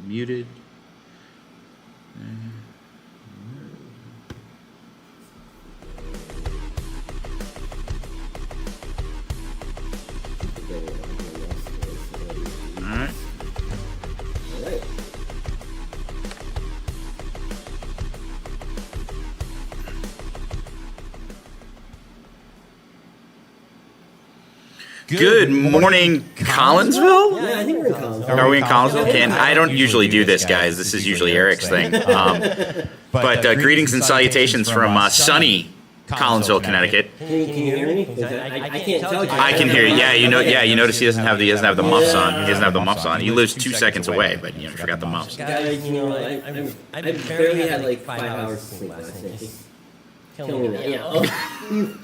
muted. All right. Good morning, Collinsville? Yeah, I think we're in Collinsville. Are we in Collinsville? I don't usually do this, guys. This is usually Eric's thing. But greetings and salutations from sunny Collinsville, Connecticut. Can you hear me? 'Cause I can't tell you. I can hear you. Yeah, you notice he doesn't have the muffs on. He doesn't have the muffs on. He lives 2 seconds away, but forgot the muffs. Guys, I barely had like 5 hours of sleep last night. Tell me that.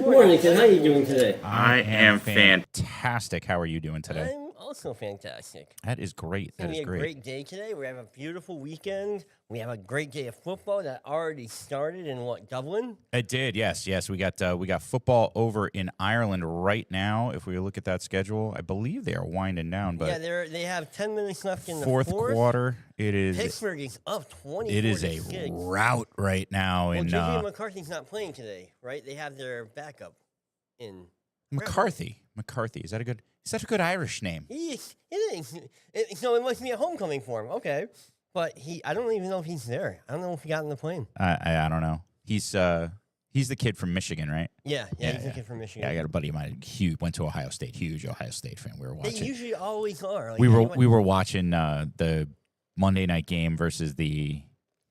Morning, Ken. How you doing today? I am fantastic. How are you doing today? I'm also fantastic. That is great. That is It's going to be a great. great day today. We have a beautiful weekend. We have a great day of football that already started in Dublin? It did. Yes. We got football over in Ireland right now. If we look at that schedule, I believe they are winding down. But yeah, they have 10 minutes left in the fourth quarter. It is. Pittsburgh is up 20. It is a rout right now. Well, In J.J. McCarthy's not playing today, right? They have their backup in McCarthy. McCarthy. Is that a good Irish name? It is. So it must be a homecoming for him. Okay. But I don't even know if he's there. I don't know if he got on the plane. I don't know. He's the kid from Michigan, right? Yeah, he's a kid from Michigan. Yeah, I got a buddy of mine. Went to Ohio State. Huge Ohio State fan. We were watching. They usually always are. Like, We were watching the Monday night game versus the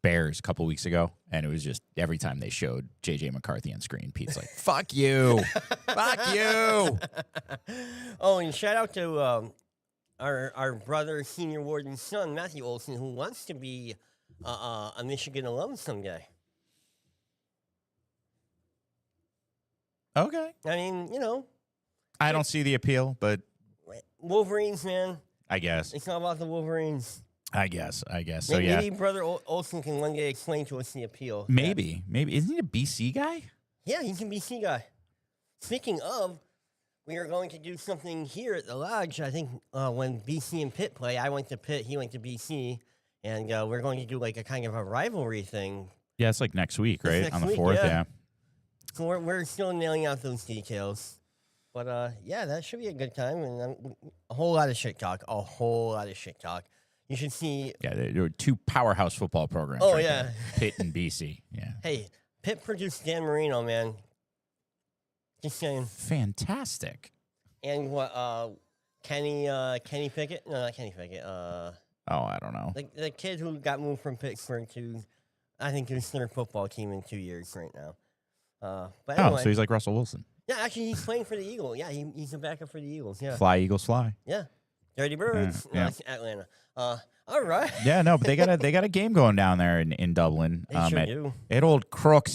Bears a couple weeks ago, and it was just every time they showed J.J. McCarthy on screen, Pete's like, "Fuck you, fuck you." Oh, and shout out to our brother, senior warden's son, Matthew Olson, who wants to be a Michigan alum someday. Okay, I mean, I don't see the appeal, but Wolverines, man. I guess. It's not about the Wolverines. I guess. So yeah, Maybe brother Olson can one day explain to us the appeal. maybe. Isn't he a BC guy? Yeah, he's a BC guy. Speaking of, we are going to do something here at the Lodge. I think when BC and Pitt play, I went to Pitt, he went to BC, and we're going to do like a kind of a rivalry thing. Yeah, it's like next week, right? next On the week, 4th, yeah. yeah. So we're still nailing out those details. But yeah, that should be a good time. And a whole lot of shit talk. You should see. Yeah, there were 2 powerhouse football programs. Oh, right yeah. there. Pitt and BC. Yeah. Hey, Pitt produced Dan Marino, man. Just saying. Fantastic. And what? Kenny Pickett? No, not Kenny Pickett. Oh, I don't know. The kid who got moved from Pittsburgh to, I think, his third football team in 2 years right now. But anyway, so he's like Russell Wilson. yeah, actually, he's playing for the Eagles. Yeah, he's a backup for the Eagles. Yeah, Fly, Eagles, fly. yeah. Dirty Birds. Yeah. No, it's Atlanta. All right. Yeah, no, but they got a game going down there in Dublin. They sure at, do. at old Croke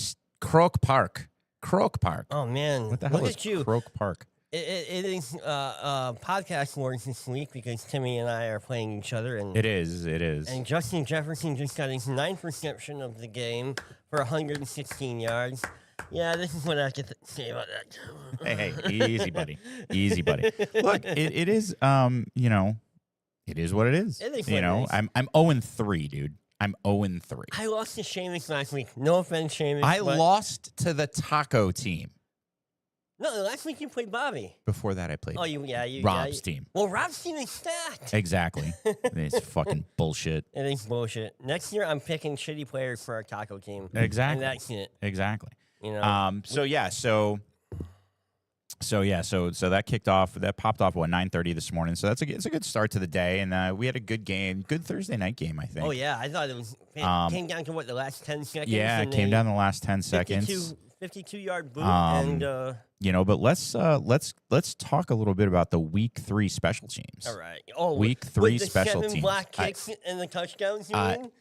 Park. Croke Park. Oh man, What the hell look is at you. Croke Park? It is podcast wars this week because Timmy and I are playing each other, and It is. and Justin Jefferson just got his 9th reception of the game for 116 yards. Yeah, this is what I have to say about that. Hey, easy, buddy. Easy, buddy. Look, it is. It is what it is. It is you what it know, is. I'm 0-3, dude. I'm 0-3. I lost to Seamus last week. No offense, Seamus. I but- lost to the taco team. No, last week you played Bobby. Before that, I played Oh, you Rob's team. Well, Rob's team is stacked. Exactly. It's fucking bullshit. It is bullshit. Next year, I'm picking shitty players for our taco team. Exactly. And that's it. Exactly. You know. So that kicked off. That popped off 9:30 this morning. So it's a good start to the day, and we had a good game, good Thursday night game, I think. Oh yeah, I thought it was. Came down to what, the last 10 seconds. Yeah, it and came they- down the last 10 seconds. 52-yard boot, and But let's talk a little bit about the week 3 special teams. all right. Oh, Week 3 with the special 7 teams. block kicks and the touchdowns. You I- mean?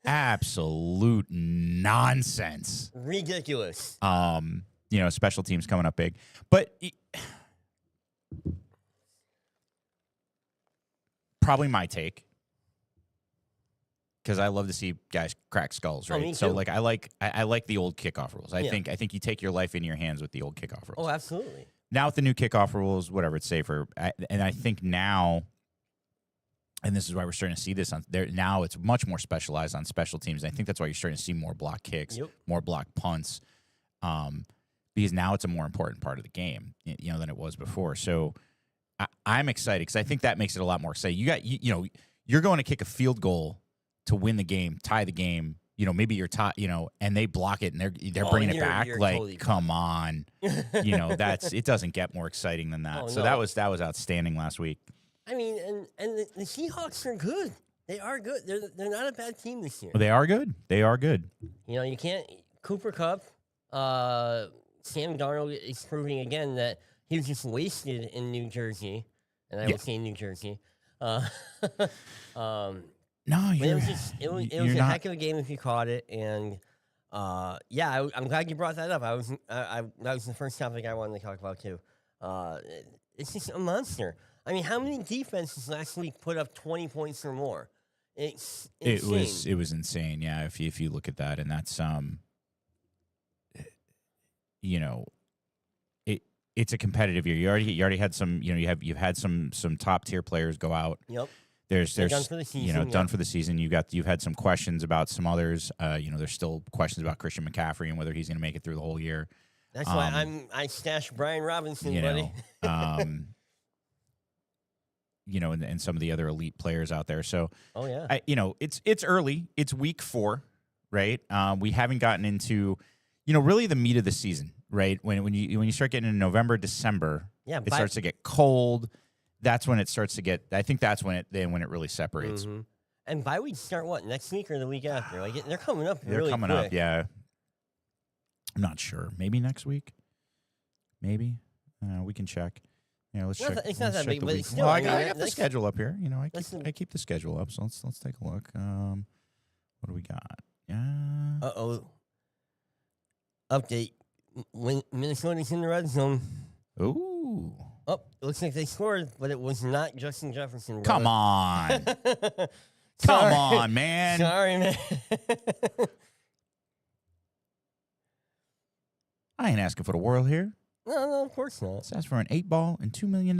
Absolute nonsense. Ridiculous. Special teams coming up big, but probably my take, because I love to see guys crack skulls, right? me So too. like I like the old kickoff rules. I Yeah. think you take your life in your hands with the old kickoff rules. Oh, absolutely. Now with the new kickoff rules, whatever, it's safer. And I think now and this is why we're starting to see this on there now. It's much more specialized on special teams. And I think that's why you're starting to see more block kicks, more block punts, because now it's a more important part of the game, than it was before. So I'm excited because I think that makes it a lot more exciting. You're going to kick a field goal to win the game, tie the game. Maybe you're and they block it and they're bringing it back. Like, totally come on, it doesn't get more exciting than that. So that was outstanding last week. I mean, and the Seahawks are good. They are good. They're not a bad team this year. They are good. They are good. You can't. Cooper Kupp, Sam Darnold is proving again that he was just wasted in New Jersey, and I would say New Jersey. No, but it was a heck of a game if you caught it, and I'm glad you brought that up. That was the first topic I wanted to talk about too. It's just a monster. I mean, how many defenses last week put up 20 points or more? It's insane. It was insane. Yeah, if you look at that, and that's it's a competitive year. You already had some. You've had some top tier players go out. Yep. There's done for the season. Done for the season. You've had some questions about some others. There's still questions about Christian McCaffrey and whether he's going to make it through the whole year. That's why I stashed Brian Robinson, buddy. And some of the other elite players out there. So, it's early. It's week 4, right? We haven't gotten into, really the meat of the season, right? When you start getting into November, December, it starts to get cold. That's when it starts to get. I think that's when it really separates. Mm-hmm. And bye weeks start what, next week or the week after? Like they're coming up. They're really coming quick. up. Yeah. I'm not sure. Maybe next week. Maybe we can check. Let's check. It's not that big, but it's still. Well, I got the schedule up here. I keep the schedule up. So let's take a look. What do we got? Yeah. Update. When Minnesota's in the red zone. Ooh. Oh, it looks like they scored, but it was not Justin Jefferson. Brother. Come on. Come on, man. Sorry, man. I ain't asking for the world here. No, of course not. Let's ask for an 8-ball and $2 million.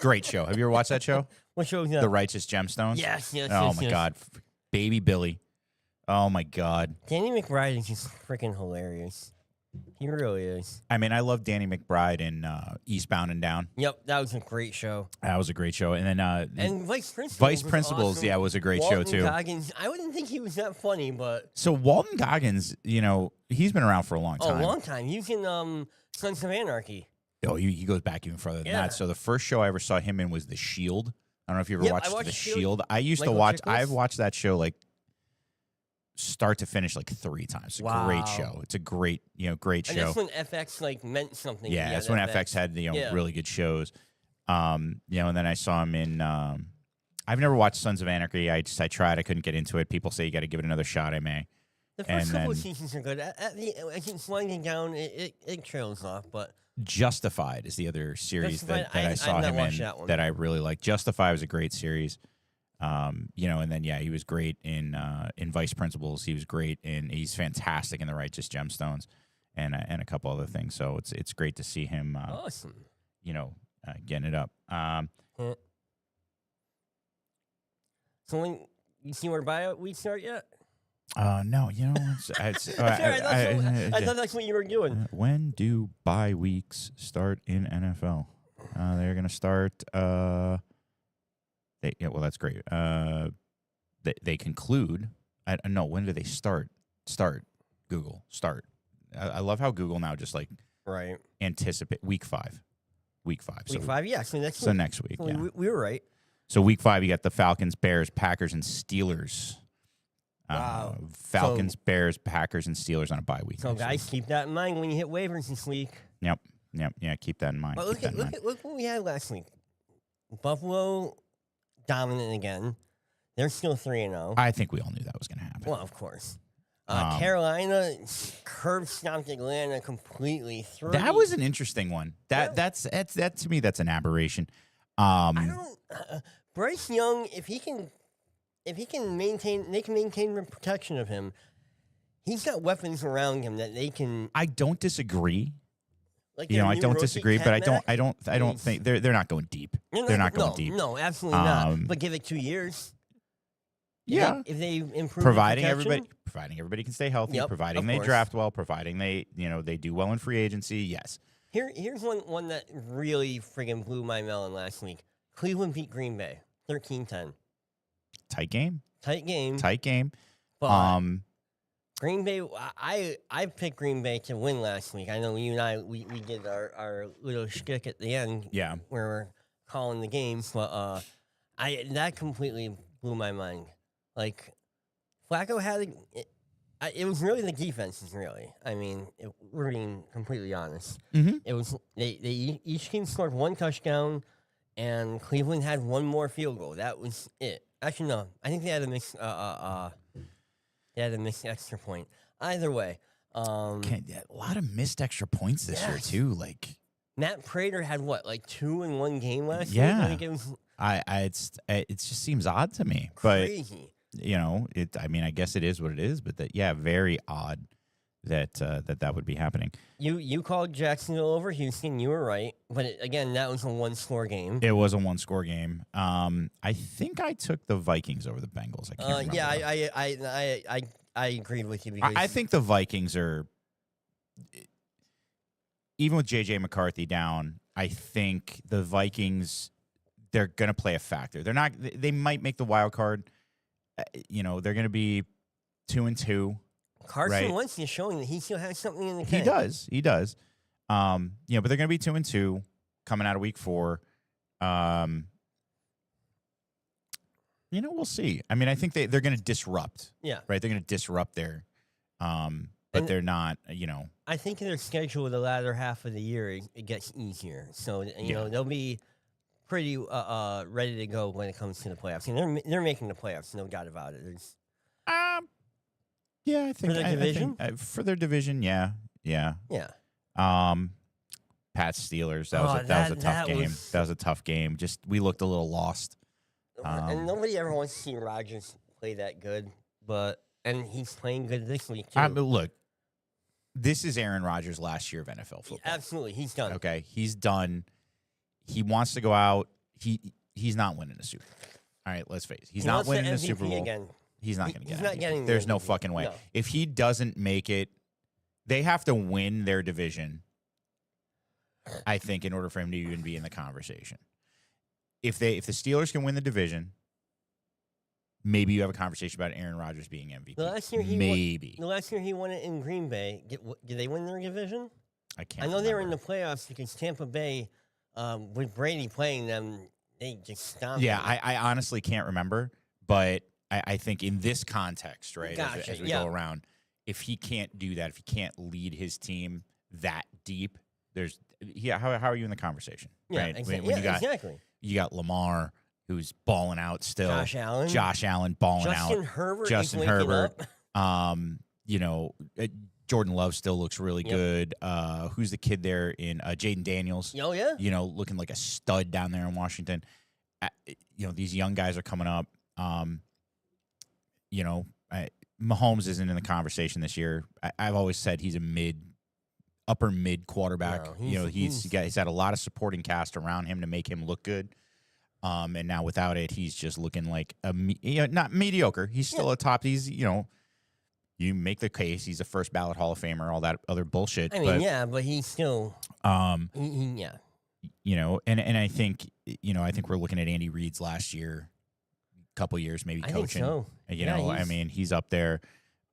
Great show. Have you ever watched that show? What show is that? The Righteous Gemstones? Yes. Oh, my God. Baby Billy. Oh, my God. Danny McBride is just freaking hilarious. He really is. I mean, I love Danny McBride in Eastbound and Down. Yep, that was a great show. That was a great show. And then and Vice Principals. Vice Principals, awesome. Was a great Walton show too. Goggins, I wouldn't think he was that funny, but so Walton Goggins, he's been around for a long time. Oh, a long time. He was in Sons of Anarchy. Oh, he goes back even further than that. So the first show I ever saw him in was The Shield. I don't know if you ever watched The Shield. I used to watch. I've watched that show like start to finish like 3 times. It's a great show. It's a great, great show. And that's when FX meant something. Yeah, that's when FX had really good shows. And then I saw him in. I've never watched Sons of Anarchy. I tried. I couldn't get into it. People say you got to give it another shot. I may. The first couple of seasons are good. As it's winding down, it trails off. But Justified is the other series that I saw him in that I really like. Justified was a great series. And then he was great in Vice Principals. He was great he's fantastic in The Righteous Gemstones, and a couple other things. So it's great to see him. Awesome. Getting it up. So when you see where bye week start yet? No. I thought that's what you were doing. When do bye weeks start in NFL? They're gonna start. Well, that's great. They conclude. No, when do they start? Google. Start. I love how Google now just like anticipate week 5. Week 5. Week 5, yeah. So next week. Yeah. We were right. So week 5, you got the Falcons, Bears, Packers, and Steelers. Wow. Falcons, Bears, Packers, and Steelers on a bye week. So guys, keep that in mind when you hit waivers this week. Yep. Yeah, keep that in mind. But look what we had last week. Buffalo dominant again. They're still 3-0. I think we all knew that was going to happen. Well, of course. Carolina curb stomped Atlanta completely. That was an interesting one. That's to me, that's an aberration. Bryce Young, if he can maintain, they can maintain the protection of him. He's got weapons around him that they can. I don't disagree. Like You know, their I new don't rookie, disagree, but I Cat don't Mack, think they're not going deep. They're not going no, deep. No, absolutely not. But give it 2 years. Yeah, If they improve the providing protection, everybody can stay healthy, Yep, providing of they course. draft well, providing they do well in free agency. Yes, Here's one that really friggin' blew my melon last week. Cleveland beat Green Bay 13-10. tight game, Tight game. tight game. But Green Bay, I picked Green Bay to win last week. I know you and I we did our little shtick at the end Yeah, where we're calling the games, but that completely blew my mind. Like Flacco had it was really the defenses. Really, I mean, we're being completely honest. mm-hmm. It was they each team scored one touchdown, and Cleveland had one more field goal. That was it. Actually, no, I think they had a mix. They had a missed extra point. Either way, A lot of missed extra points this year Yes. too. Like Matt Prater had what, like 2 in one game last week? Yeah. Like, it was it just seems odd to me, crazy. but you know, I mean, I guess it is what it is. But very odd that that would be happening. You called Jacksonville over Houston. You were right, but again, that was a 1-score game. It was a 1-score game. I think I took the Vikings over the Bengals. I can't remember. Yeah, I agreed with you because I think the Vikings are, even with JJ McCarthy down, I think the Vikings, they're going to play a factor. They're not. They might make the wild card. You know, they're going to be 2-2. Carson right. Wentz is showing that he still has something in the He tank. does. He does. You know, but they're going to be 2-2 coming out of week 4. You know, we'll see. I mean, I think they're going to disrupt. Yeah. Right. They're going to disrupt their. But And- they're not. You know. I think their schedule the latter half of the year it gets easier. So you know they'll be pretty ready to go when it comes to the playoffs. And they're making the playoffs, no doubt about it. Yeah, I think their I think, division? for their division, yeah. Pats Steelers. That was a tough that game. was- That was a tough game. Just we looked a little lost. And nobody ever wants to see Rodgers play that good, and he's playing good this week too. But look, this is Aaron Rodgers' last year of NFL football. Absolutely, he's done. Okay, he's done. He wants to go out. He's not winning a Super Bowl. All right, let's face it. He's He not wants the winning a MVP Super Bowl. again. He's not He- going to he's get not it. getting the There's no MVP. fucking way. No. If he doesn't make it, they have to win their division, I think, in order for him to even be in the conversation. If the Steelers can win the division, maybe you have a conversation about Aaron Rodgers being MVP. The last year he maybe. The last year he won it in Green Bay. Did they win their division? I can't. I know they were in remember. the playoffs because Tampa Bay, with Brady playing them, they just stomped. Yeah, them. I honestly can't remember, but I think in this context, right, Gotcha, as we yeah. go around, if he can't do that, if he can't lead his team that deep, how are you in the conversation? Yeah, right? exactly. When Exactly. you got Lamar who's balling out still, Josh Allen. balling Justin out, Herbert. Justin is waking Herbert. up. You know, Jordan Love still looks really Yep. good. Who's the kid there in Jaden Daniels? Oh yeah. You know, looking like a stud down there in Washington. You know, these young guys are coming up. You know, Mahomes isn't in the conversation this year. I've always said he's a upper mid quarterback. No, You know, he's had a lot of supporting cast around him to make him look good. And now without it, he's just looking like not mediocre. He's still a top. He's, you know, you make the case he's a first ballot Hall of Famer, all that other bullshit. I mean, but he's still. Yeah. You know, and I think, you know, I think we're looking at Andy Reid's last year, couple years maybe I think coaching. so. You Yeah, know, I he's- mean, he's up there.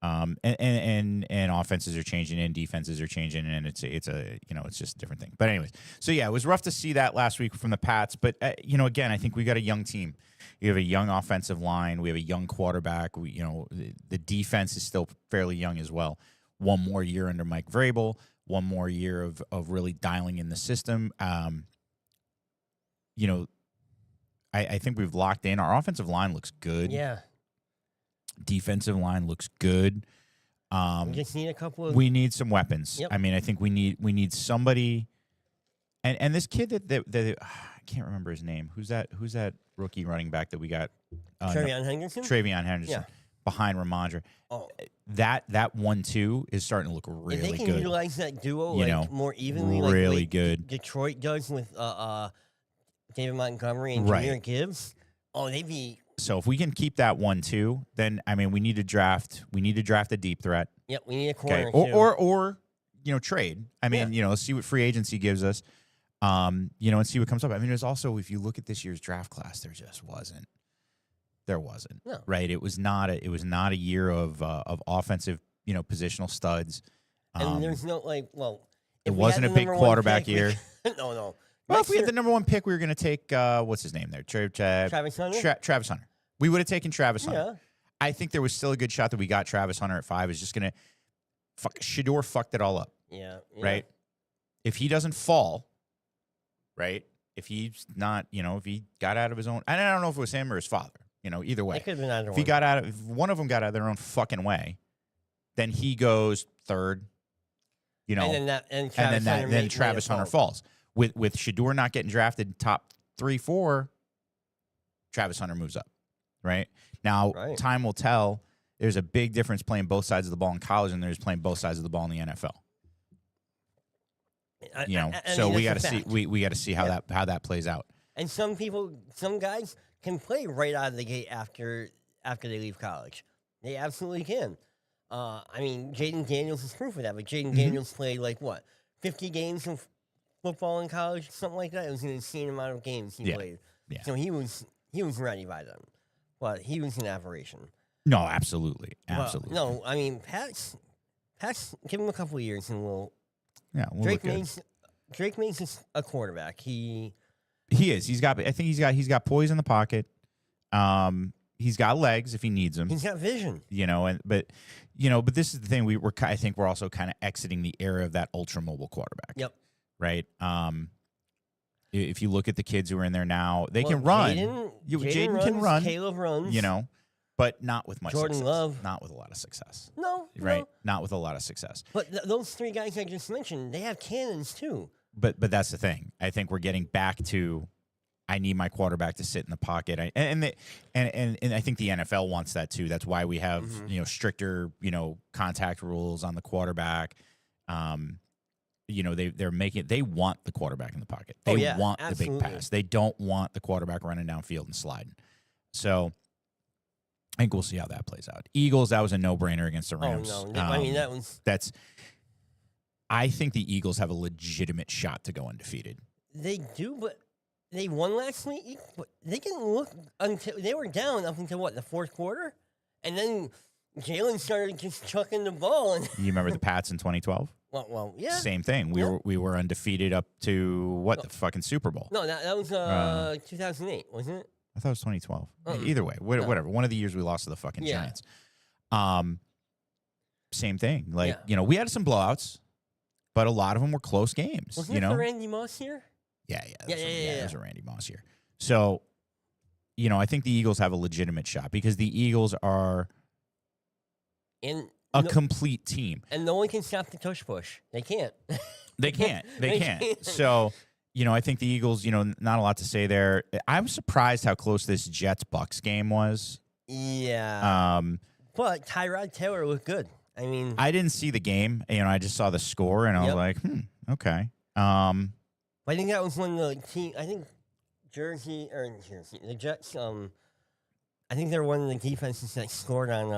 And offenses are changing and defenses are changing, and it's a you know, it's just a different thing. But anyways, so yeah, it was rough to see that last week from the Pats. But you know, again, I think we got a young team. We have a young offensive line. We have a young quarterback. You know, the defense is still fairly young as well. One more year under Mike Vrabel. One more year of really dialing in the system. You know, I think we've locked in. Our offensive line looks good. Yeah. Defensive line looks good. We just need a couple of. We need some weapons. Yep. I mean, I think we need somebody. And this kid that I can't remember his name. Who's that rookie running back that we got? Trevion Henderson. Travion Henderson. Yeah. behind Ramondre. Oh, That 1-2 is starting to look if really they can good. utilize that duo You know, more evenly, really like good. Detroit does with David Montgomery and Right. Jahmyr Gibbs. Oh, they'd be. So if we can keep that 1-2, then I mean we need to draft a deep threat. Yep, we need a corner Okay. too. Or trade. I mean, Yeah. let's see what free agency gives us. And see what comes up. I mean, there's also, if you look at this year's draft class, there wasn't. No. Right. It was not a year of offensive, positional studs. And there's no it if we wasn't had a the big number one quarterback pick, we year. could- no. Well, Next if we had year- the number one pick, we were going to take what's his name there, Travis Hunter. Travis Hunter. We would have taken Travis Hunter. Yeah. I think there was still a good shot that we got Travis Hunter at 5. Is just going to Shador fucked it all up, Yeah. right? If he doesn't fall, right? If he's not, if he got out of his own, and I don't know if it was him or his father, either way. It could have been either If one. if one of them got out of their own fucking way, then he goes third, and then Travis Hunter falls. With Shador not getting drafted top 3-4, Travis Hunter moves up, right? Now, Right. time will tell. There's a big difference playing both sides of the ball in college and there's playing both sides of the ball in the NFL. So we got to see we got to see how that plays out. And some guys can play right out of the gate after they leave college. They absolutely can. I mean, Jaden Daniels is proof of that. But Jaden Daniels played 50 games of football in college, something like that. It was an insane amount of games he played. Yeah. So he was ready by then, but he was an aberration. No, absolutely. But, no, I mean Pat's give him a couple of years and we'll. Yeah, we'll Drake look good. Mays. Drake Mays is a quarterback. He is. I think he's got poise in the pocket. He's got legs if he needs them. he's got vision. But this is the thing. I think we're also kind of exiting the era of that ultra mobile quarterback. Yep. Right. If you look at the kids who are in there now, they Well, can run. Jaden can runs, run. Caleb runs. But not with much Jordan success. Love. Not with a lot of success. No, Right. no. Not with a lot of success. But those three guys I just mentioned, they have cannons too. But that's the thing. I think we're getting back to I need my quarterback to sit in the pocket. And I think the NFL wants that too. That's why we have stricter contact rules on the quarterback. They want the quarterback in the pocket. They want the big pass. They don't want the quarterback running downfield and sliding. So I think we'll see how that plays out. Eagles, that was a no-brainer against the Rams. Oh no, I mean that was. I think the Eagles have a legitimate shot to go undefeated. They do, but they won last week. But they didn't look until they were down up until the fourth quarter, and then Jalen started just chucking the ball. And You remember the Pats in 2012? well, yeah. Same thing. We were undefeated up to the fucking Super Bowl. No, that was 2008, wasn't it? I thought it was 2012. Either way, whatever. One of the years we lost to the fucking Yeah. Giants. Same thing. We had some blowouts, but a lot of them were close games. Wasn't it the Randy Moss year? Yeah. Yeah. It was a Randy Moss year. So, I think the Eagles have a legitimate shot because the Eagles are And complete team. And no one can stop the tush push. They can't. They can't. They can't. can't. So, I think the Eagles, not a lot to say there. I'm surprised how close this Jets-Bucks game was. Yeah. But Tyrod Taylor looked good. I mean, I didn't see the game. I just saw the score, and I was like, okay. I think that was when the team. I think the Jets. I think they're one of the defenses that scored on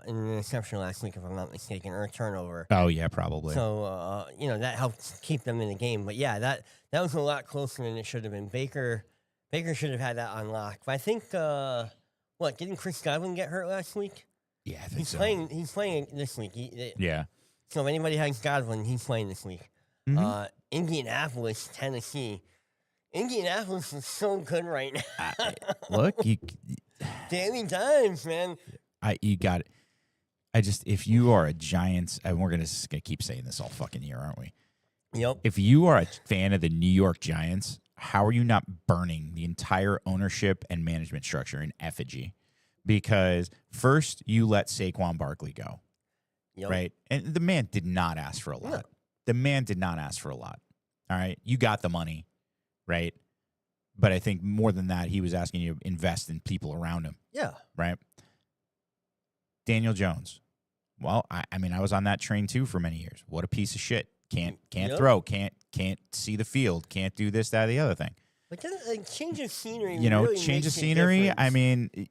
an interception last week, if I'm not mistaken, or a turnover. Oh yeah, probably. So that helped keep them in the game. But yeah, that was a lot closer than it should have been. Baker should have had that on lock. But I think didn't Chris Godwin get hurt last week? Yeah, I think He's so. playing. He's playing this week. Yeah. So if anybody has Godwin, he's playing this week. Mhm. Indianapolis, Tennessee. Indianapolis is so good right now. Look, Danny Dimes, man. you got it. If you are a Giants, and we're gonna keep saying this all fucking year, aren't we? Yep. If you are a fan of the New York Giants, how are you not burning the entire ownership and management structure in effigy? Because first you let Saquon Barkley go, Yep. right? And the man did not ask for a lot. No. The man did not ask for a lot. All right, you got the money, right? But I think more than that, he was asking you to invest in people around him, Yeah. right? Daniel Jones. Well, I mean, I was on that train too for many years. What a piece of shit. Can't Yep. throw. Can't see the field. Can't do this, that, or the other thing. But then, like, change of scenery. You know, really change of makes a scenery. I difference. mean,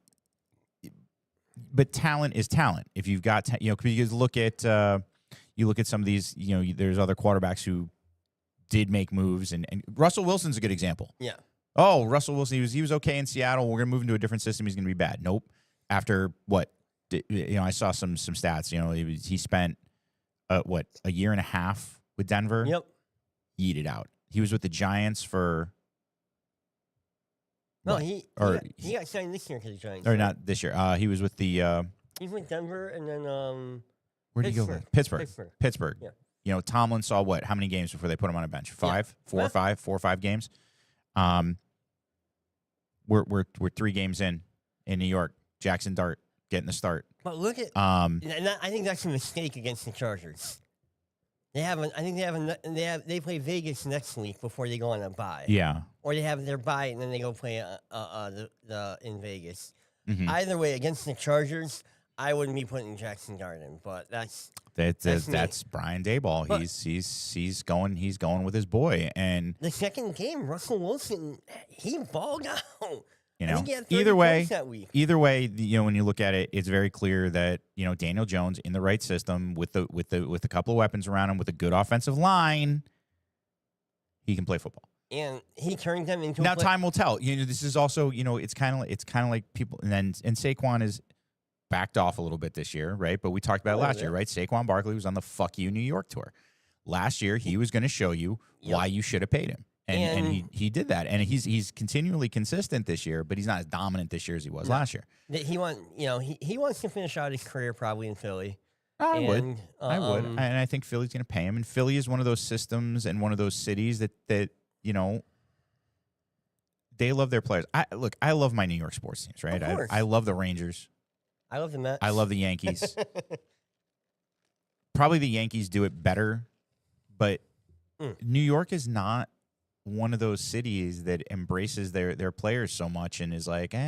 but talent is talent. If you've got, because look at some of these. There's other quarterbacks who did make moves, and Russell Wilson's a good example. Yeah. Oh, Russell Wilson, he was okay in Seattle. We're gonna move into a different system. He's gonna be bad. Nope. After what? I saw some stats. He spent a year and a half with Denver. Yep. Yeeted out. He was with the Giants for. No, what? he got signed this year to the Giants. Or right? not this year. He was with the. He's with Denver, and then Where did he go? Pittsburgh. Pittsburgh. Yeah. Tomlin saw what? How many games before they put him on a bench? 5, 4 or 5 games. We're 3 games in New York. Jackson Dart getting the start. But look at. Um, And I think that's a mistake against the Chargers. They play Vegas next week before they go on a bye. yeah. Or they have their bye and then they go play in Vegas. Mhm. Either way, against the Chargers, I wouldn't be putting Jackson Dart in. But that's me. That's Brian Daboll. But- He's going with his boy, and the second game. Russell Wilson, he balled out. you I know think he had 30 either way. points that week. Either way, when you look at it, it's very clear that Daniel Jones in the right system with a couple of weapons around him with a good offensive line, he can play football. And he turned them into Now a play- time will tell. This is also it's kind of like people, and Saquon is backed off a little bit this year, right? But we talked about it last year, right? Saquon Barkley was on the "Fuck You" New York tour last year. He was going to show you why you should have paid him. And he did that, and he's continually consistent this year, but he's not as dominant this year as he was last year. that he wants to finish out his career probably in Philly. I would, And, and I think Philly's going to pay him. And Philly is one of those systems and one of those cities that they love their players. I love my New York sports teams, right? Of course. I love the Rangers. I love the Mets. I love the Yankees. Probably the Yankees do it better, but New York is not one of those cities that embraces their players so much and is like, you're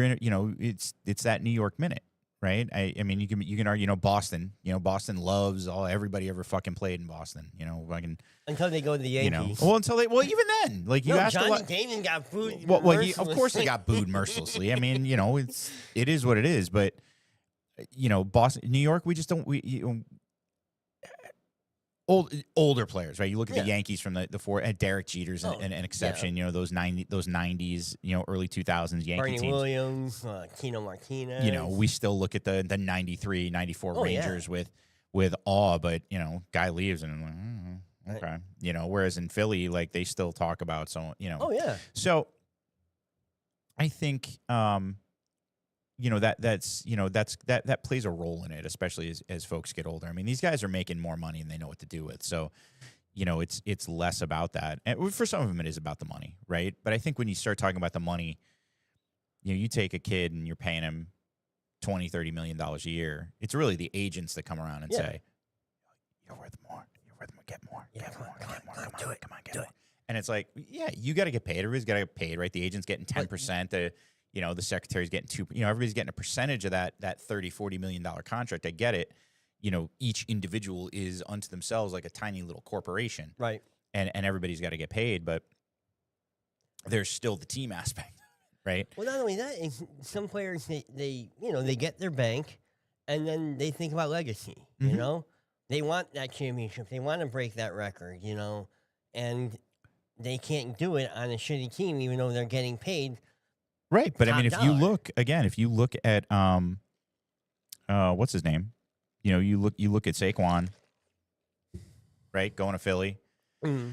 in, it's that New York minute, right? I mean, you can argue, Boston, Boston loves everybody ever fucking played in Boston, fucking, until they go to the Yankees. even then, like you asked a Johnny lot. Damon got booed. Well, of course mercilessly. he got booed mercilessly. I mean, it is what it is. But Boston, New York, we just don't. Older players, right? You look at the Yankees from the four. Derek Jeter's an exception. Those 90s, early 2000s Yankee Barney teams. Williams, Tino Martinez. We still look at the 93, 94 Rangers with awe. But guy leaves and I'm like, okay. Whereas in Philly, like they still talk about Oh yeah. So I think that plays a role in it, especially as folks get older. I mean, these guys are making more money and they know what to do with. So, it's less about that. And for some of them, it is about the money, right? But I think when you start talking about the money, you take a kid and you're paying him $20-30 million a year. It's really the agents that come around and say, "You're worth more. You're worth more. Get more. Get more. Get more. Come on, get more." And it's like, yeah, you got to get paid. Everybody's got to get paid, right? The agent's getting 10%. The secretary's getting 2%. Everybody's getting a percentage of that $30-40 million contract. I get it. Each individual is unto themselves like a tiny little corporation, Right. and everybody's got to get paid. But there's still the team aspect, right? Well, not only that, some players they get their bank, and then they think about legacy. They want that championship. They want to break that record. And they can't do it on a shitty team, even though they're getting paid. Right, but I mean, top if you dollar. look at what's his name? You look at Saquon, right, going to Philly. Mm-hmm.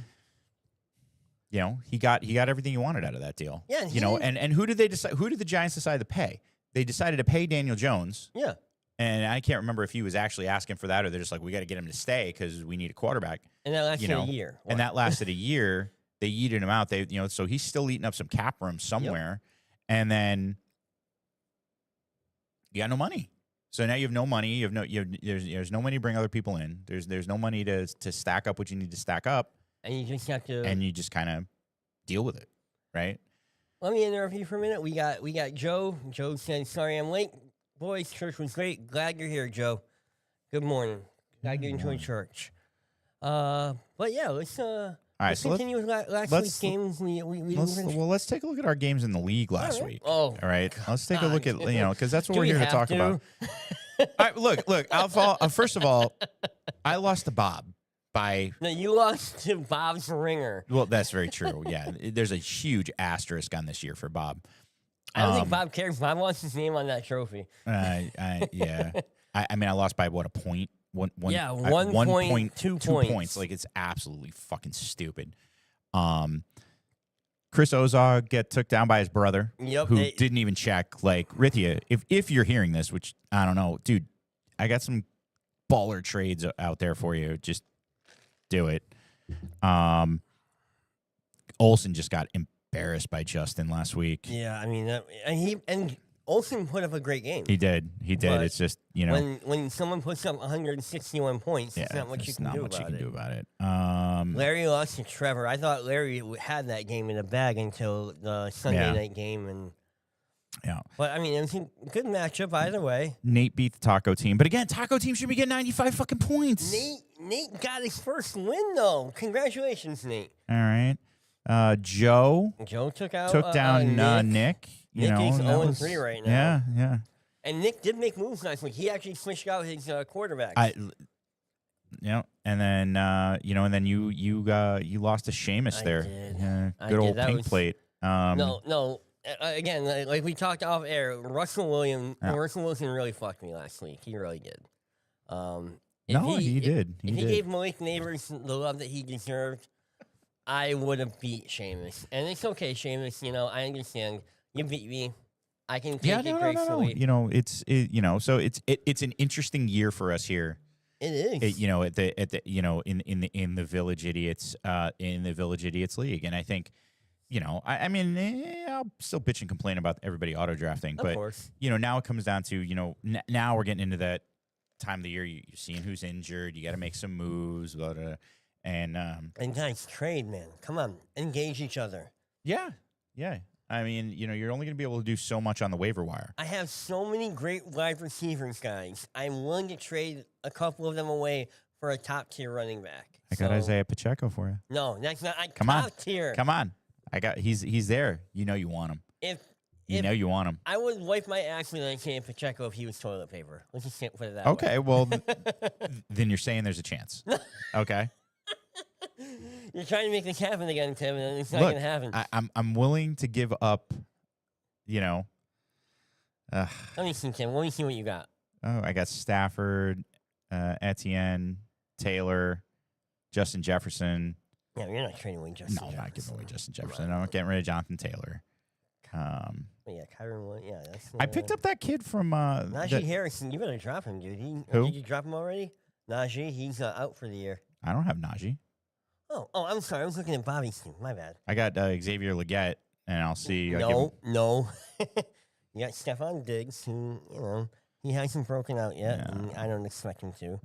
He got everything he wanted out of that deal. Yeah, and who did they decide? Who did the Giants decide to pay? They decided to pay Daniel Jones. Yeah. And I can't remember if he was actually asking for that or they're just like, we got to get him to stay because we need a quarterback. And that lasted a year. And that lasted a year. They yeeted him out. So he's still eating up some cap room somewhere. Yep. And then you got no money. So now you have no money. There's no money to bring other people in. There's no money to stack up what you need to stack up. And you just have to. And you just kind of deal with it, right? Let me interrupt you for a minute. We got Joe. Joe said, "Sorry, I'm late. Boys, church was great. Glad you're here, Joe. Good morning. Glad you enjoyed church. But yeah, let's right, so continue with last week's games. Let's take a look at our games in the league last week. Oh, all right. Let's take a look at because that's what Do we're we here to have talk to? about. All right, look. First of all, I lost to Bob by. No, you lost to Bob's ringer. Well, that's very true. Yeah, there's a huge asterisk on this year for Bob. I don't think Bob cares. Bob wants his name on that trophy. Yeah. I mean, I lost by what, a point? One point, 2 2 points. Like, it's absolutely fucking stupid. Chris Ozog took down by his brother, Yep, who didn't even check. Like, Rithia, if you're hearing this, which I don't know, dude, I got some baller trades out there for you. Just do it. Olsen just got embarrassed by Justin last week. Yeah, I mean, and Olsen put up a great game. He did. But It's just, when someone puts up 161 points, it's not much you can do about it. Larry lost to Trevor. I thought Larry had that game in the bag until the Sunday night game, and but I mean, it was a good matchup either way. Nate beat the Taco team, but again, Taco team should be getting 95 fucking points. Nate got his first win though. Congratulations, Nate. All right. Joe took down Nick. Nick. Nick is that 0-3 right now. Yeah. And Nick did make moves last week. He actually switched out his quarterback. And then and then you lost to Seamus there. did. Yeah, I good did. old That pink was- plate. No. Again, like we talked off air, Russell Wilson really fucked me last week. He really did. He did. If he gave Malik Neighbors the love that he deserved, I would have beat Seamus. And it's okay, Seamus. I understand. You beat me. I can take it gracefully. No. So it's an interesting year for us here. It is. In the Village Idiots League, and I think. I'll still bitch and complain about everybody auto drafting, Of but course. now it comes down to now we're getting into that time of the year. You're seeing who's injured. You got to make some moves, blah, blah, blah. And guys, trade, man. Come on, engage each other. yeah. I mean, you're only going to be able to do so much on the waiver wire. I have so many great wide receivers, guys. I'm willing to trade a couple of them away for a top tier running back. I got Isaiah Pacheco for you. No, that's not Come on, top tier. Come on. He's there. You want him. If You want him. I would wipe my ass with Isaiah Pacheco if he was toilet paper. Let's just put it that way. Okay, well, then you're saying there's a chance. Okay. You're trying to make this happen again, Tim, and it's not Look, going to happen. I'm willing to give up. Let me see, Tim. Let me see what you got. I got Stafford, Etienne, Taylor, Justin Jefferson. Yeah, you're not trading away Justin. No, I'm not giving away Justin Jefferson. I'm getting rid of Jonathan Taylor. Yeah, Kyron Williams. Yeah, that's. I picked up that kid from Najee Harrison. You better drop him, dude. Who? Did you drop him already? Najee, he's out for the year. I don't have Najee. Oh, I'm sorry. I was looking at Bobby's team. My bad. I got Xavier Leggett, and I'll see. No. You got Stephon Diggs, who he hasn't broken out yet, and I don't expect him to.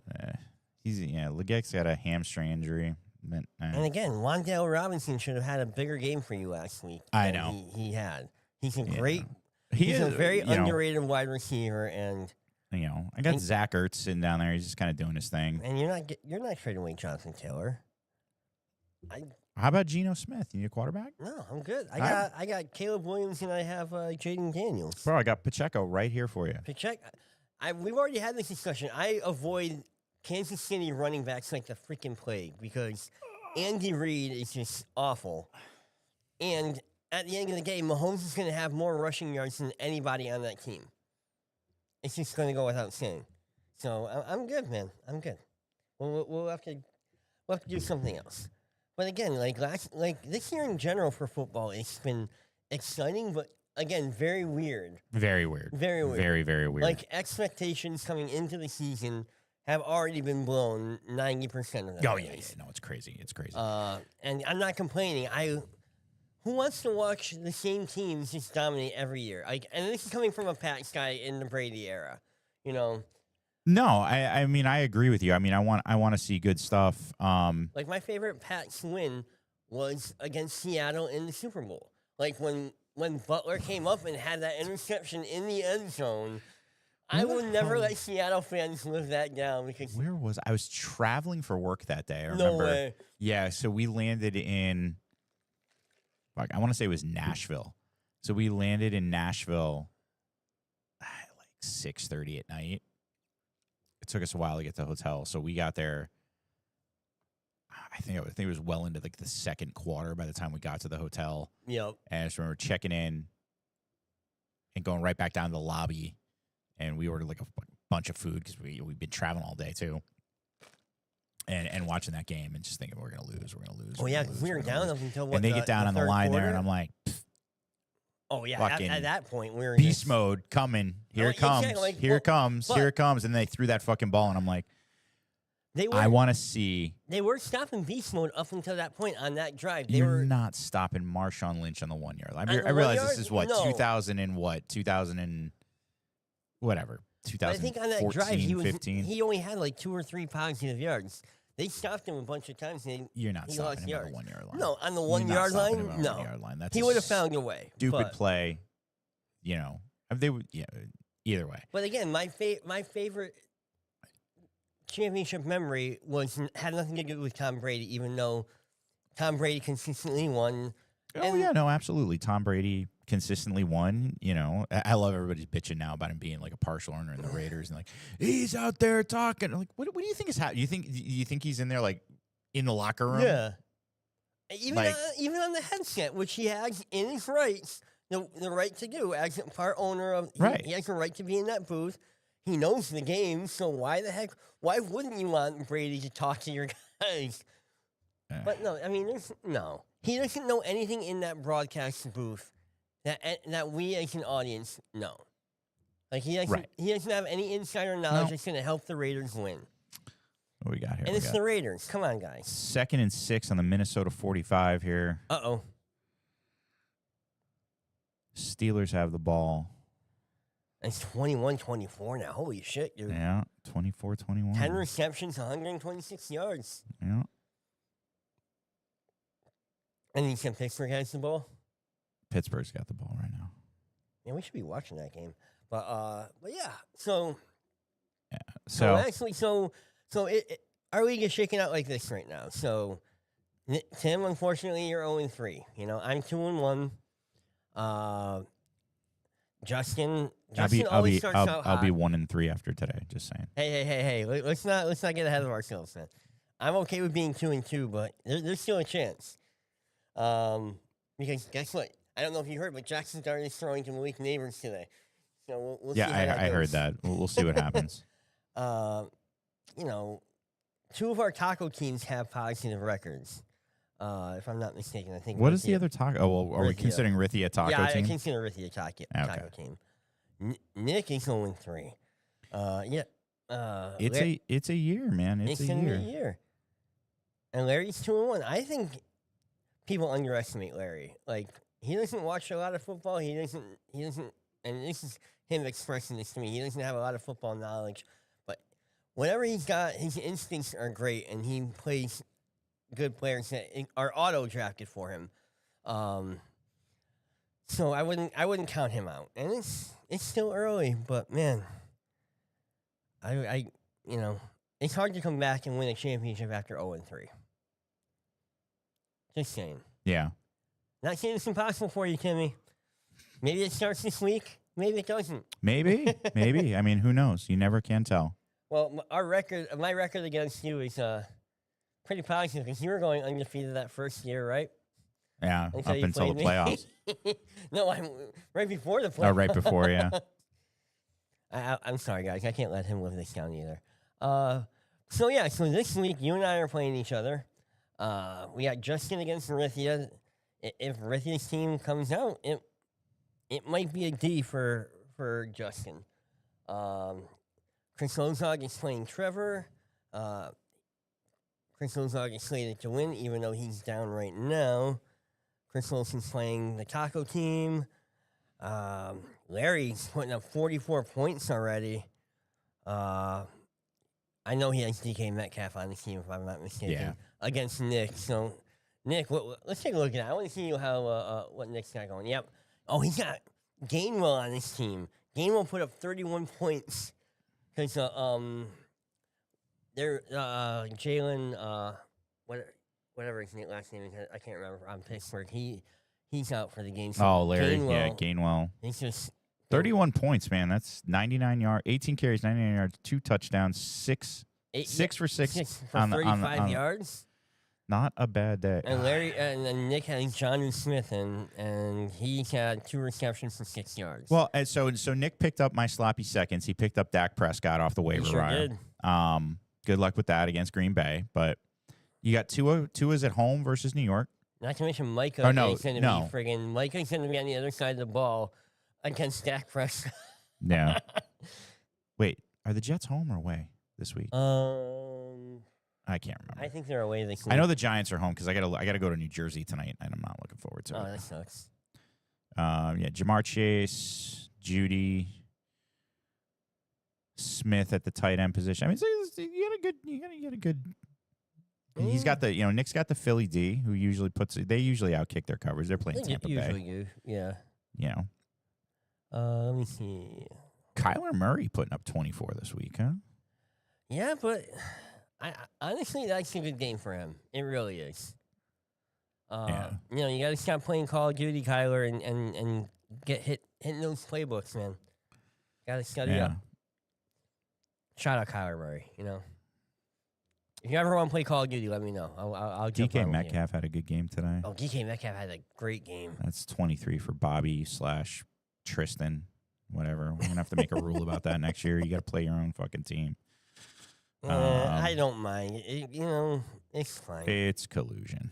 Leggett's got a hamstring injury. But, And again, Wan'Dale Robinson should have had a bigger game for you last week. I than know. he had. He's a great. He's a very underrated wide receiver, and I got Zach Ertz sitting down there. He's just kind of doing his thing. and you're not trading away Jonathan Taylor. How about Geno Smith? You need a quarterback? No, I'm good. I got Caleb Williams and I have Jaden Daniels. Bro, I got Pacheco right here for you. Pacheco, we've already had this discussion. I avoid Kansas City running backs like the freaking plague because Andy Reid is just awful. And at the end of the day, Mahomes is going to have more rushing yards than anybody on that team. It's just going to go without saying. So I'm good, man. I'm good. We'll have to do something else. But again, like this year in general for football, it's been exciting, but again, very weird. Very weird. Very weird. Very, very weird. Like expectations coming into the season have already been blown 90% of them. Oh, yeah. No, it's crazy. It's crazy. And I'm not complaining. Who wants to watch the same teams just dominate every year? And this is coming from a Pats guy in the Brady era, No, I mean I agree with you. I mean I want to see good stuff. Like my favorite Pats win was against Seattle in the Super Bowl. Like when Butler came up and had that interception in the end zone. I will never let Seattle fans live that down because Where was I? Was traveling for work that day. I No remember. way. Yeah, so we landed in. Fuck, I want to say it was Nashville. So we landed in Nashville at like 6:30 at night. It took us a while to get to the hotel, so we got there. I think it was well into like the second quarter by the time we got to the hotel. Yep. And I just remember checking in and going right back down to the lobby. And we ordered like a bunch of food because we've been traveling all day too. And watching that game and just thinking we're gonna lose. Oh yeah, because we were down up until what? And they get down on the third line there, quarter? and I'm like, Oh yeah, fucking at that point we were beast mode coming. Here it comes. exactly, like, Here it comes. but- Here it comes. And they threw that fucking ball, and I'm like, They were I want to see. they were stopping beast mode up until that point on that drive. They You're were not stopping Marshawn Lynch on the 1 yard line. On the I realize 1 this yard? is what No. 2000 and what 2000 and whatever. I 2014, think on that drive 15. he only had like 2 or 3 positive yards. They stopped him a bunch of times. And You're not he stopping lost him yards. on the 1 yard line. No, on the You're 1 not yard stopping line, him on the no. 1 yard line. That's He a would have found a way. stupid but, play. You know, they would. Yeah, either way. But again, my favorite championship memory had nothing to do with Tom Brady, even though Tom Brady consistently won. Oh And- yeah, no, absolutely. Tom Brady consistently won. You know, I love everybody's bitching now about him being like a partial owner in the Raiders and like he's out there talking. Like, what do you think is happening? You think he's in there like in the locker room? Yeah. Even Like- even on the headset, which he has in his rights, the right to do as a part owner of. Right. He has the right to be in that booth. He knows the game, so why the heck? Why wouldn't you want Brady to talk to your guys? But no, I mean, he doesn't know anything in that broadcast booth that we as an audience know. Like he doesn't Right. he doesn't have any insider knowledge No. that's going to help the Raiders win. What we got here? And We it's got the Raiders. Come on, guys. 2nd and 6 on the Minnesota 45 here. Uh-oh. Steelers have the ball. It's 21-24 now. Holy shit, dude. Yeah, 24-21. 10 receptions, 126 yards. Yeah. And you said Pittsburgh has the ball? Pittsburgh's got the ball right now. Yeah, we should be watching that game. But yeah. So So actually, our league is shaking out like this right now. So Tim, unfortunately, you're 0-3. You know, I'm 2-1. Justin always starts out I'll be hot. 1-3 after today. Just saying. Hey! Let's not get ahead of ourselves, man. I'm okay with being 2-2, but there's still a chance. Because guess what? I don't know if you heard, but Jackson Dart is throwing to Malik Neighbors today. So we'll Yeah, see how that I heard goes. that. We'll see what happens. You know, 2 of our taco teams have positive records. If I'm not mistaken, I think. What is the Rithia- other taco? Oh, well, are we Rithia. considering Rithia a taco yeah, team? I consider Rithia a taco team. Nick is 0-3. Yeah. It's a year, man. It's a gonna be year. a year. And Larry's 2-1. I think people underestimate Larry. Like he doesn't watch a lot of football. He doesn't. And this is him expressing this to me. He doesn't have a lot of football knowledge, but whatever he's got, his instincts are great, and he plays good players that are auto drafted for him. So I wouldn't count him out. And it's still early, but man, I you know, it's hard to come back and win a championship after 0-3. Just saying. Yeah. Not saying it's impossible for you, Timmy. Maybe it starts this week. Maybe it doesn't. Maybe. I mean, who knows? You never can tell. Well, my record against you is pretty positive because you were going undefeated that first year, right? Yeah, Until up you until the played me. playoffs. No, I'm right before the playoffs. Oh, right before, yeah. I'm sorry, guys. I can't let him live this down either. So this week you and I are playing each other. We got Justin against Rithia. If Rithia's team comes out, it might be a D for Justin. Chris Ozog is playing Trevor. Chris Ozog is slated to win, even though he's down right now. Chris Olsen's playing the Taco team. Larry's putting up 44 points already. I know he has DK Metcalf on the team, if I'm not mistaken, Yeah. against Nick. So, Nick, let's take a look at that. I want to see how what Nick's got going. Yep. Oh, he's got Gainwell on his team. Gainwell put up 31 points because they're Jalen whatever his last name is, I can't remember, on Pittsburgh. He's out for the game. So Oh, Larry. Gainwell. He's just 31 points, man. That's 99 yards, 18 carries, 99 yards, 2 touchdowns, 6 for 6 for on 35 yards. Not a bad day. And Larry and then Nick had Jonnu Smith, and he had 2 receptions for 6 yards. Well, and so Nick picked up my sloppy seconds. He picked up Dak Prescott off the waiver sure wire. did. Good luck with that against Green Bay. But you got Tua's at home versus New York. Not to mention Micah Oh, no, is going to no. be friggin' Micah's going to be on the other side of the ball against Dak Prescott. Yeah. Wait, are the Jets home or away this week? I can't remember. I think they're away this week. I know the Giants are home because I gotta go to New Jersey tonight, and I'm not looking forward to Oh, it. that sucks. Yeah, Jamar Chase, Judy, Smith at the tight end position. I mean, you got a good. He's got the Nick's got the Philly D, who usually they usually outkick their coverage. They're playing Tampa usually Bay. do, yeah. Let me see. Kyler Murray putting up 24 this week, huh? Yeah, but honestly, that's a good game for him. It really is. You got to stop playing Call of Duty, Kyler, and get hitting those playbooks, man. Got to study up. Shout out Kyler Murray. If you ever want to play Call of Duty, let me know. I'll jump on DK with Metcalf had a good game today. you. Oh, DK Metcalf had a great game. That's 23 for Bobby / Tristan, whatever. We're gonna have to make a rule about that next year. You got to play your own fucking team. I don't mind. It's fine. It's collusion.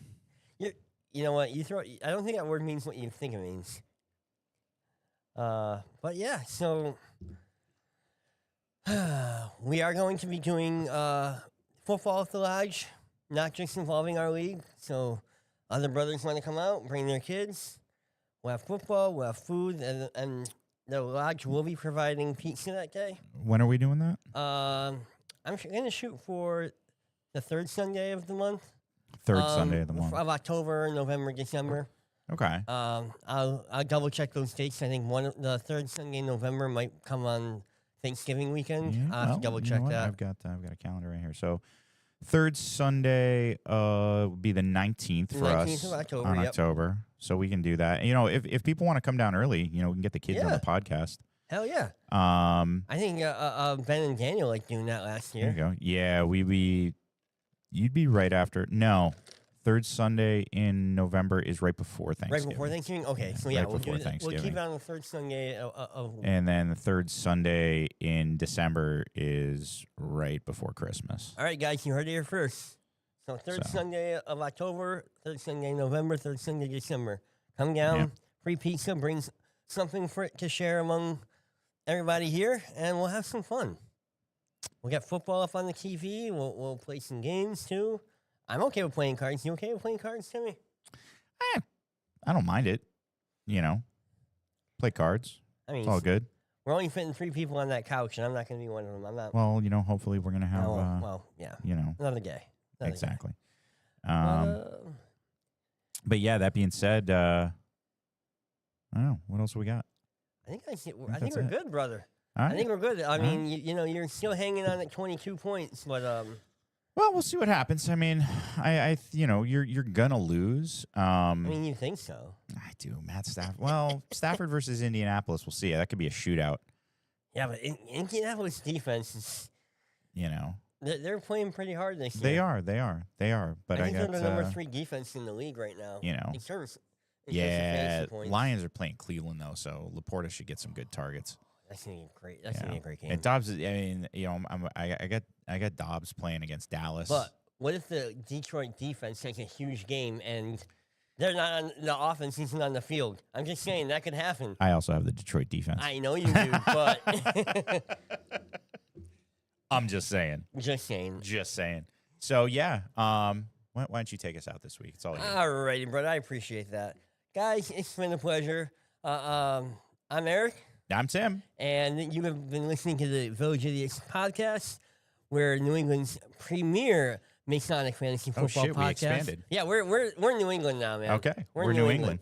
You know what? I don't think that word means what you think it means. But yeah, so we are going to be doing football at the lodge, not just involving our league. So other brothers want to come out, bring their kids. We'll have football, we'll have food, and the lodge will be providing pizza that day. When are we doing that? I'm going to shoot for the third Sunday of the month. Third Sunday of the month. Of October, November, December. Okay. I'll double check those dates. I think the third Sunday in November might come on Thanksgiving weekend. Yeah, I'll have to double check that. I've got a calendar right here. So third Sunday would be the 19th for 19th us of October, on yep. October. So we can do that. If people want to come down early, we can get the kids on Yeah. the podcast. Hell yeah. I I think Ben and Daniel liked doing that last year. There you go. Yeah, you'd be right after. No, third Sunday in November is right before Thanksgiving. Right before Thanksgiving? Okay, so right yeah, we'll before do that. We'll keep Thanksgiving. it on the third Sunday of And then the third Sunday in December is right before Christmas. All right, guys, you heard it here first. So third So. Sunday of October, third Sunday in November, third Sunday December. Come down, Yeah. free pizza, bring something to share among everybody here, and we'll have some fun. We'll get football up on the TV. We'll play some games, too. I'm okay with playing cards. You okay with playing cards, Timmy? I don't mind it. Play cards. I mean, It's all good. we're only fitting 3 people on that couch, and I'm not going to be one of them. I'm not. Well, hopefully we're gonna have. Yeah. Another day. Exactly. But, But yeah, that being said, I don't know what else we got. I think that's we're it. good, brother. All right. I think we're good. I All mean, you're still hanging on at 22 points, but Well, we'll see what happens. I mean, you're gonna lose. I mean, you think so? I do, Matt Stafford. Well, Stafford versus Indianapolis. We'll see. That could be a shootout. Yeah, but Indianapolis defense is they're playing pretty hard this They year. are. But I I think got they're the number 3 defense in the league right now. In terms of fantasy points. Lions are playing Cleveland though, so Laporta should get some good targets. That's gonna be great. That's gonna be a great game. And Dobbs, I got Dobbs playing against Dallas. But what if the Detroit defense takes a huge game and they're not on the offense isn't on the field? I'm just saying that could happen. I also have the Detroit defense. I know you do, but I'm just saying. just saying. Just saying. So yeah, why don't you take us out this week? It's all you. Alrighty, brother. I appreciate that, guys. It's been a pleasure. I'm Eric. I'm Tim. And you have been listening to the Village Idiots podcast, where New England's premier Masonic fantasy football shit, we podcast. expanded. Yeah, we're New England now, man. Okay, we're New England.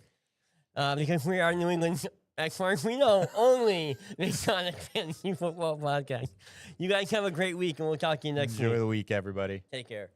England. Because we are New England's As far as we know, only the Sonic Fantasy Football Podcast. You guys have a great week, and we'll talk to you next week. Enjoy the week, everybody. Take care.